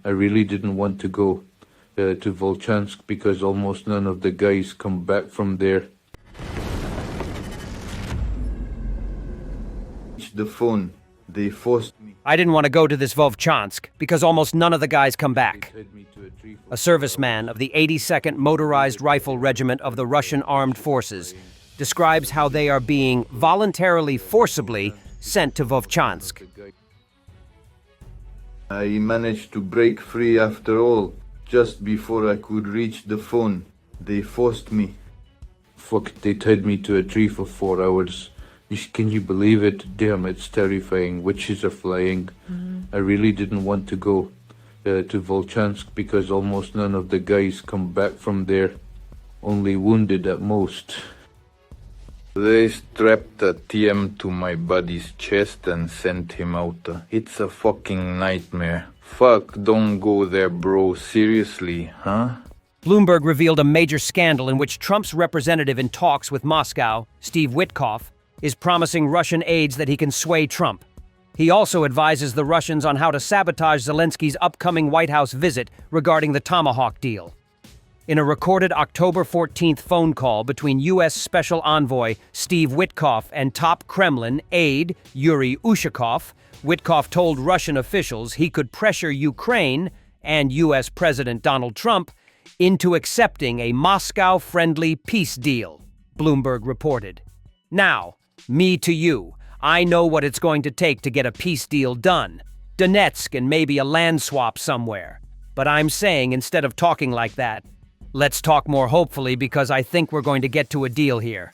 I really didn't want to go to Vovchansk because almost none of the guys come back from there. The phone, they forced me. I didn't want to go to this Vovchansk because almost none of the guys come back. A serviceman of the 82nd Motorized Rifle Regiment of the Russian Armed Forces describes how they are being voluntarily forcibly sent to Vovchansk. I managed to break free after all. Just before I could reach the phone, they forced me. Fuck, they tied me to a tree for 4 hours. Can you believe it? Damn, it's terrifying. Witches are flying. I really didn't want to go to Vovchansk because almost none of the guys come back from there. Only wounded at most. They strapped a TM to my buddy's chest and sent him out. It's a fucking nightmare. Fuck, don't go there, bro. Seriously, huh? Bloomberg revealed a major scandal in which Trump's representative in talks with Moscow, Steve Witkoff, is promising Russian aides that he can sway Trump. He also advises the Russians on how to sabotage Zelensky's upcoming White House visit regarding the Tomahawk deal. In a recorded October 14th phone call between U.S. Special Envoy Steve Witkoff and top Kremlin aide Yuri Ushakov, Witkoff told Russian officials he could pressure Ukraine and U.S. President Donald Trump into accepting a Moscow-friendly peace deal, Bloomberg reported. Now, me to you, I know what it's going to take to get a peace deal done. Donetsk and maybe a land swap somewhere. But I'm saying instead of talking like that, let's talk more hopefully because I think we're going to get to a deal here.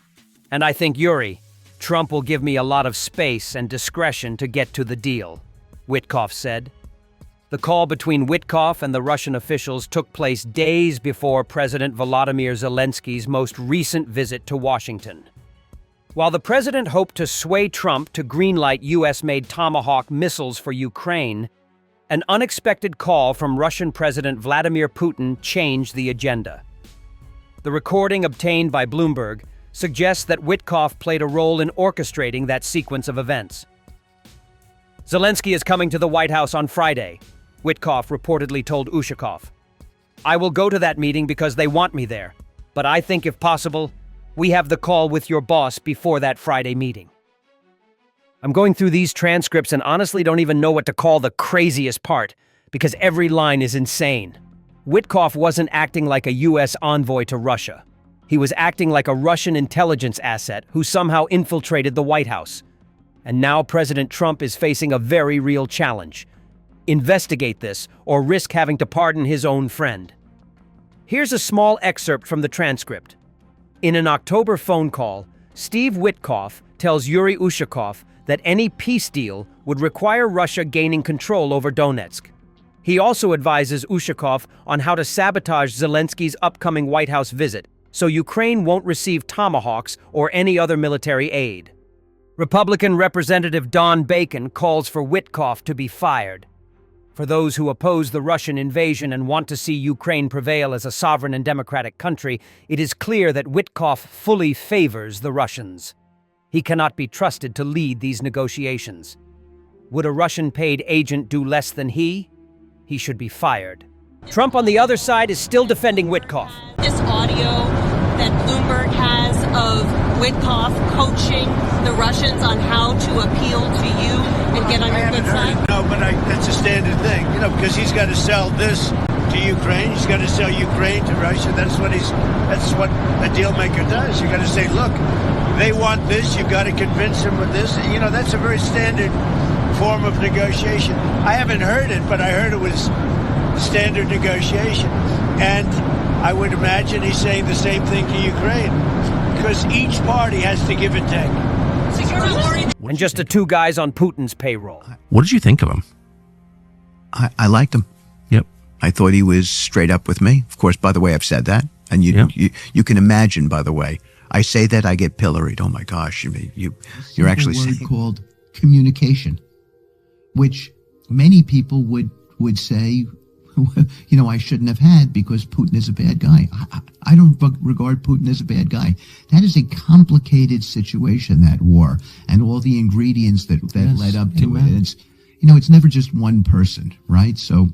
And I think Yuri, Trump will give me a lot of space and discretion to get to the deal, Witkoff said. The call between Witkoff and the Russian officials took place days before President Volodymyr Zelensky's most recent visit to Washington. While the president hoped to sway Trump to greenlight U.S.-made Tomahawk missiles for Ukraine, an unexpected call from Russian President Vladimir Putin changed the agenda. The recording obtained by Bloomberg suggests that Witkoff played a role in orchestrating that sequence of events. Zelensky is coming to the White House on Friday, Witkoff reportedly told Ushakov. I will go to that meeting because they want me there, but I think if possible, we have the call with your boss before that Friday meeting. I'm going through these transcripts and honestly don't even know what to call the craziest part, because every line is insane. Witkoff wasn't acting like a U.S. envoy to Russia. He was acting like a Russian intelligence asset who somehow infiltrated the White House. And now President Trump is facing a very real challenge. Investigate this or risk having to pardon his own friend. Here's a small excerpt from the transcript. In an October phone call, Steve Witkoff tells Yuri Ushakov that any peace deal would require Russia gaining control over Donetsk. He also advises Ushakov on how to sabotage Zelensky's upcoming White House visit, so Ukraine won't receive Tomahawks or any other military aid. Republican Representative Don Bacon calls for Witkoff to be fired. For those who oppose the Russian invasion and want to see Ukraine prevail as a sovereign and democratic country, it is clear that Witkoff fully favors the Russians. He cannot be trusted to lead these negotiations. Would a Russian-paid agent do less than he? He should be fired. Trump on the other side is still defending Witkoff. This audio that Bloomberg has of Witkoff coaching the Russians on how to appeal to you and get on your good side? No, but that's a standard thing, because he's got to sell this to Ukraine. He's got to sell Ukraine to Russia. That's what a deal maker does. You got to say, look, they want this. You've got to convince them with this. That's a very standard form of negotiation. I haven't heard it, but I heard it was standard negotiation. And I would imagine he's saying the same thing to Ukraine, because each party has to give and take. So you're not worried? And just the two guys on Putin's payroll. What did you think of him? I liked him. Yep. I thought he was straight up with me. Of course, by the way, I've said that. And you can imagine, by the way, I say that, I get pilloried. Oh my gosh, you're actually saying. There's a word called communication, which many people would say, I shouldn't have had because Putin is a bad guy. I don't regard Putin as a bad guy. That is a complicated situation, that war, and all the ingredients that led up to it. And it's never just one person, right? So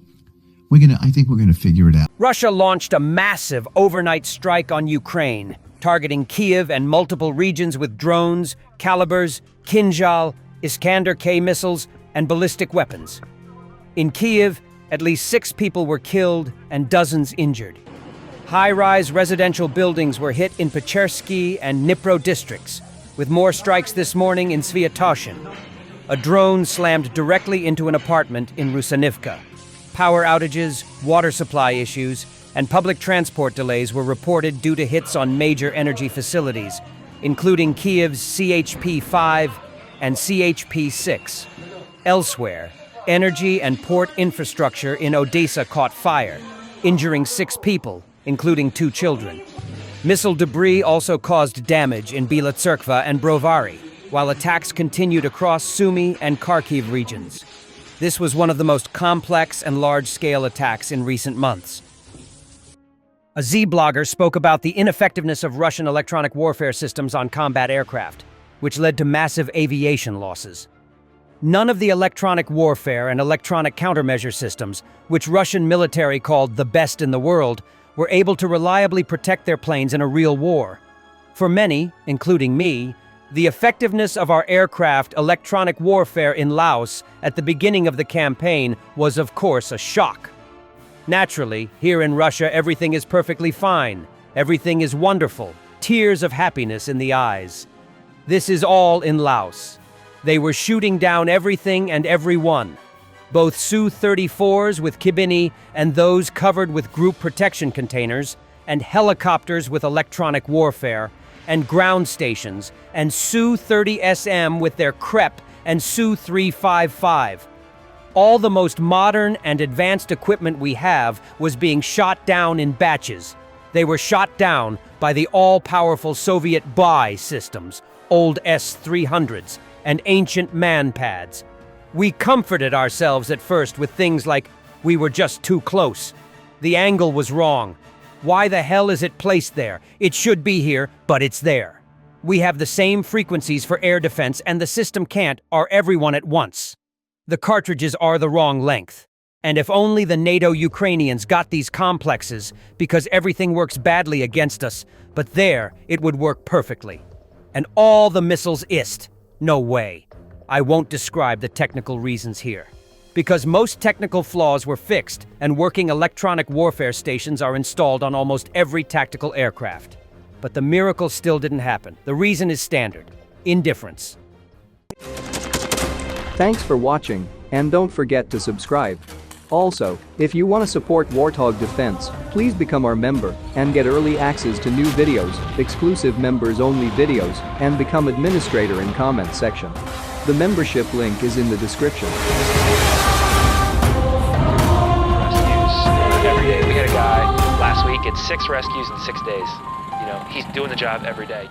I think we're gonna figure it out. Russia launched a massive overnight strike on Ukraine, targeting Kiev and multiple regions with drones, Calibers, Kinzhal, Iskander-K missiles, and ballistic weapons. In Kiev, at least 6 people were killed and dozens injured. High-rise residential buildings were hit in Pantsir-S and Dnipro districts, with more strikes this morning in Sviatoshin. A drone slammed directly into an apartment in Rusanivka. Power outages, water supply issues, and public transport delays were reported due to hits on major energy facilities, including Kiev's CHP-5 and CHP-6. Elsewhere, energy and port infrastructure in Odessa caught fire, injuring 6 people, including 2 children. Missile debris also caused damage in Bila Tserkva and Brovary, while attacks continued across Sumy and Kharkiv regions. This was one of the most complex and large-scale attacks in recent months. A Z-blogger spoke about the ineffectiveness of Russian electronic warfare systems on combat aircraft, which led to massive aviation losses. None of the electronic warfare and electronic countermeasure systems, which Russian military called the best in the world, were able to reliably protect their planes in a real war. For many, including me, the effectiveness of our aircraft electronic warfare in Laos at the beginning of the campaign was, of course, a shock. Naturally, here in Russia, everything is perfectly fine. Everything is wonderful. Tears of happiness in the eyes. This is all in Laos. They were shooting down everything and everyone. Both Su-34s with Kibini and those covered with group protection containers, and helicopters with electronic warfare, and ground stations, and Su-30SM with their CREP and Su-355. All the most modern and advanced equipment we have was being shot down in batches. They were shot down by the all-powerful Soviet buy systems, old S-300s, and ancient man-pads. We comforted ourselves at first with things like, we were just too close. The angle was wrong. Why the hell is it placed there? It should be here, but it's there. We have the same frequencies for air defense and the system can't are everyone at once. The cartridges are the wrong length. And if only the NATO Ukrainians got these complexes, because everything works badly against us, but there, it would work perfectly. And all the missiles ist. No way. I won't describe the technical reasons here. Because most technical flaws were fixed and working electronic warfare stations are installed on almost every tactical aircraft. But the miracle still didn't happen. The reason is standard: indifference. Thanks for watching, and don't forget to subscribe. Also, if you want to support Warthog Defense, please become our member and get early access to new videos, exclusive members-only videos, and become administrator in comment section. The membership link is in the description. Every day. We had a guy last week at 6 rescues in 6 days. You know, he's doing the job every day.